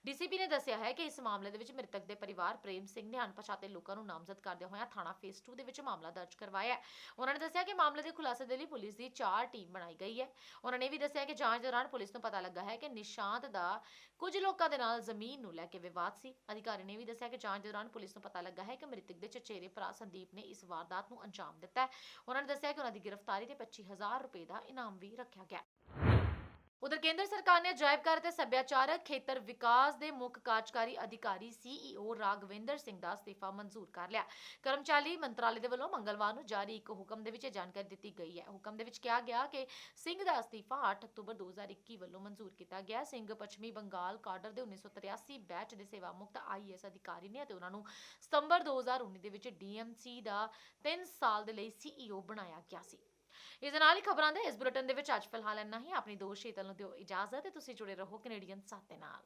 ਡੀਸੀਪੀ ਨੇ ਦੱਸਿਆ ਹੈ ਕਿ ਇਸ ਮਾਮਲੇ ਦੇ ਵਿੱਚ ਮ੍ਰਿਤਕ ਦੇ ਪਰਿਵਾਰ ਪ੍ਰੇਮ ਸਿੰਘ ਨੇ ਅਣਪਛਾਤੇ ਲੋਕਾਂ ਨੂੰ ਨਾਮਜ਼ਦ ਕਰਦੇ ਹੋਇਆ ਥਾਣਾ ਫੇਸ 2 ਦੇ ਵਿੱਚ ਮਾਮਲਾ ਦਰਜ ਕਰਵਾਇਆ ਹੈ। ਉਹਨਾਂ ਨੇ ਦੱਸਿਆ ਕਿ ਮਾਮਲੇ ਦੇ ਖੁਲਾਸੇ ਦੇ ਲਈ ਪੁਲਿਸ ਦੀ 4 ਟੀਮ ਬਣਾਈ ਗਈ ਹੈ। ਉਹਨਾਂ ਨੇ ਵੀ ਦੱਸਿਆ ਕਿ ਜਾਂਚ ਦੌਰਾਨ ਪੁਲਿਸ ਨੂੰ ਪਤਾ ਲੱਗਾ ਹੈ ਕਿ ਨਿਸ਼ਾਂਤ ਦਾ ਕੁਝ ਲੋਕਾਂ ਦੇ ਨਾਲ ਜ਼ਮੀਨ ਨੂੰ ਲੈ ਕੇ ਵਿਵਾਦ ਸੀ। ਅਧਿਕਾਰੀ ਨੇ ਵੀ ਦੱਸਿਆ ਕਿ ਜਾਂਚ ਦੌਰਾਨ ਪੁਲਿਸ ਨੂੰ ਪਤਾ ਲੱਗਾ ਹੈ ਕਿ ਮ੍ਰਿਤਕ ਦੇ ਚਚੇਰੇ ਭਰਾ ਸੰਦੀਪ ਨੇ ਇਸ ਵਾਰਦਾਤ ਨੂੰ ਅੰਜਾਮ ਦਿੱਤਾ ਹੈ। ਉਹਨਾਂ ਨੇ ਦੱਸਿਆ ਕਿ ਉਹਨਾਂ ਦੀ ਗ੍ਰਿਫਤਾਰੀ ਤੇ 25000 ਰੁਪਏ ਦਾ ਇਨਾਮ ਵੀ ਰੱਖਿਆ ਗਿਆ। ਉਧਰ ਕੇਂਦਰ ਸਰਕਾਰ ਨੇ ਅਜਾਇਬ ਘਰ ਤੇ ਸੱਭਿਆਚਾਰਕ ਖੇਤਰ ਵਿਕਾਸ ਦੇ ਮੁੱਖ ਕਾਰਜਕਾਰੀ ਅਧਿਕਾਰੀ CEO ਰਾਘਵਿੰਦਰ ਸਿੰਘ ਦਾ ਅਸਤੀਫਾ ਮਨਜ਼ੂਰ ਕਰ ਲਿਆ। ਕਰਮਚਾਰੀ ਮੰਤਰਾਲੇ ਦੇ ਵੱਲੋਂ ਮੰਗਲਵਾਰ ਨੂੰ ਜਾਰੀ ਇੱਕ ਹੁਕਮ ਦੇ ਵਿੱਚ ਇਹ ਜਾਣਕਾਰੀ ਦਿੱਤੀ ਗਈ ਹੈ। ਹੁਕਮ ਦੇ ਵਿੱਚ ਕਿਹਾ ਗਿਆ ਕਿ ਸਿੰਘ ਦਾ ਅਸਤੀਫਾ 8 ਅਕਤੂਬਰ 2021 ਵੱਲੋਂ ਮਨਜ਼ੂਰ ਕੀਤਾ ਗਿਆ। ਸਿੰਘ ਪੱਛਮੀ ਬੰਗਾਲ ਕਾਡਰ ਦੇ 1983 ਬੈਚ ਦੇ ਸੇਵਾ ਮੁਕਤ IAS ਅਧਿਕਾਰੀ ਨੇ ਅਤੇ ਉਹਨਾਂ ਨੂੰ ਸਤੰਬਰ 2019 ਦੇ ਵਿੱਚ DMC ਦਾ 3 ਸਾਲ ਦੇ ਲਈ CEO ਬਣਾਇਆ ਗਿਆ ਸੀ। ਇਸ ਦੇ ਨਾਲ ਹੀ ਖਬਰਾਂ ਦੇ ਇਸ ਬੁਲੇਟਿਨ ਦੇ ਵਿੱਚ ਅੱਜ ਫਿਲਹਾਲ ਇੰਨਾ ਹੀ। ਆਪਣੀ ਦੋਸਤ ਸ਼ੀਤਲ ਨੂੰ ਦਿਓ ਇਜਾਜ਼ਤ ਤੇ ਤੁਸੀਂ ਜੁੜੇ ਰਹੋ ਕੈਨੇਡੀਅਨ ਸਾਥ ਦੇ ਨਾਲ।